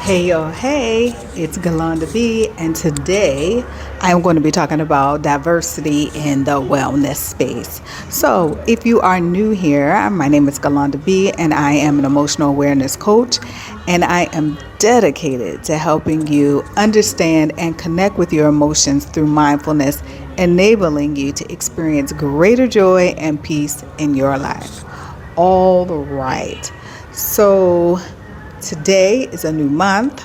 Hey yo, hey, it's Galanda B, and today I'm going to be talking about diversity in the wellness space. So, if you are new here, my name is Galanda B, and I am an emotional awareness coach, and I am dedicated to helping you understand and connect with your emotions through mindfulness, enabling you to experience greater joy and peace in your life. All right. So, today is a new month,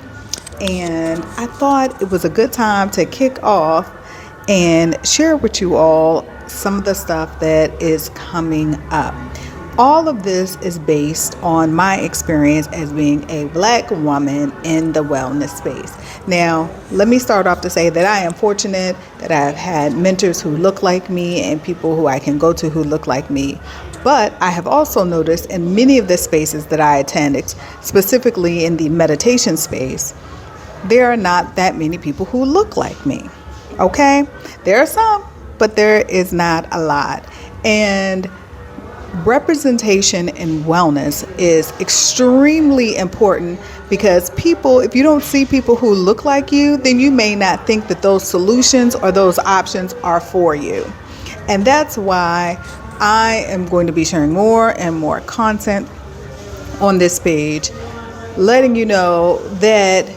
and I thought it was a good time to kick off and share with you all some of the stuff that is coming up. All of this is based on my experience as being a Black woman in the wellness space. Now, let me start off to say that I am fortunate that I've had mentors who look like me and people who I can go to who look like me. But I have also noticed in many of the spaces that I attend, specifically in the meditation space, there are not that many people who look like me. Okay? There are some, but there is not a lot. And representation in wellness is extremely important because people, if you don't see people who look like you, then you may not think that those solutions or those options are for you. And that's why I am going to be sharing more and more content on this page, letting you know that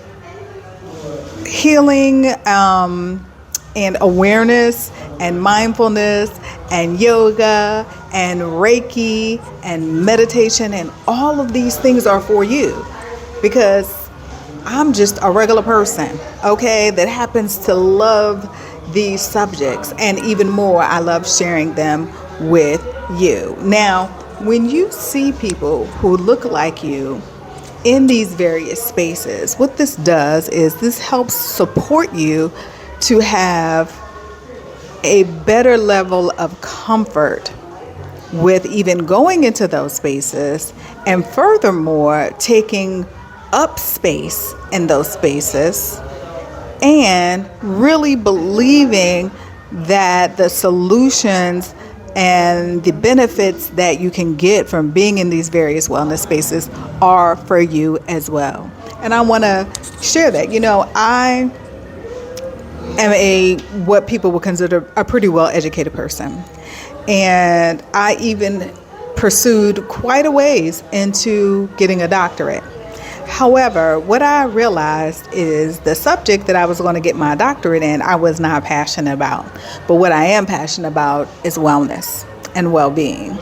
healing and awareness and mindfulness and yoga and Reiki and meditation and all of these things are for you, because I'm just a regular person, okay, that happens to love these subjects, and even more, I love sharing them with you. Now, when you see people who look like you in these various spaces, what this does is this helps support you to have a better level of comfort with even going into those spaces, and furthermore, taking up space in those spaces and really believing that the solutions and the benefits that you can get from being in these various wellness spaces are for you as well. And I want to share that. I am what people would consider a pretty well-educated person. And I even pursued quite a ways into getting a doctorate. However, what I realized is the subject that I was going to get my doctorate in, I was not passionate about. But what I am passionate about is wellness and well-being.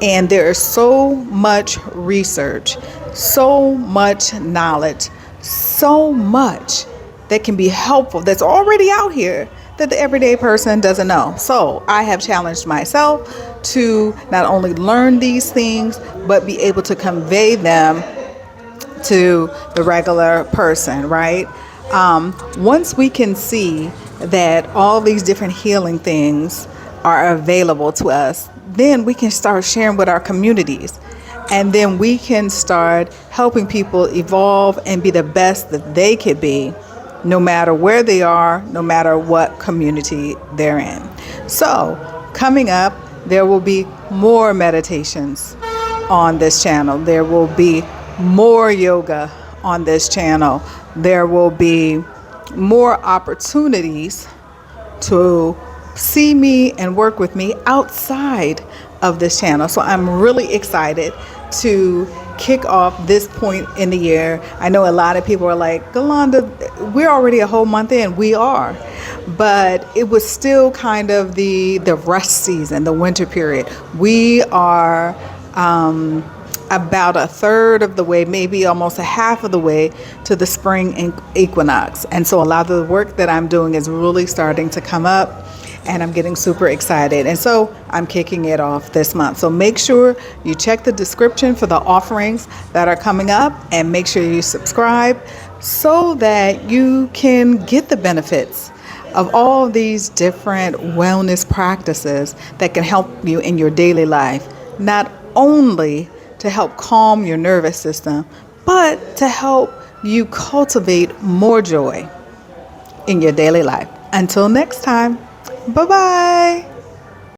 And there is so much research, so much knowledge, so much that can be helpful that's already out here that the everyday person doesn't know. So I have challenged myself to not only learn these things, but be able to convey them to the regular person, right? Once we can see that all these different healing things are available to us, then we can start sharing with our communities. And then we can start helping people evolve and be the best that they could be, no matter where they are, no matter what community they're in. So, coming up, there will be more meditations on this channel. There will be more yoga on this channel. There will be more opportunities to see me and work with me outside of this channel. So I'm really excited to kick off this point in the year. I know a lot of people are like, Galanda, we're already a whole month in. We are. But it was still kind of the rest season, the winter period. We are about a third of the way, maybe almost a half of the way to the spring equinox. And so a lot of the work that I'm doing is really starting to come up, and I'm getting super excited. And so I'm kicking it off this month. So make sure you check the description for the offerings that are coming up, and make sure you subscribe so that you can get the benefits of all these different wellness practices that can help you in your daily life, not only to help calm your nervous system, but to help you cultivate more joy in your daily life. Until next time, bye-bye.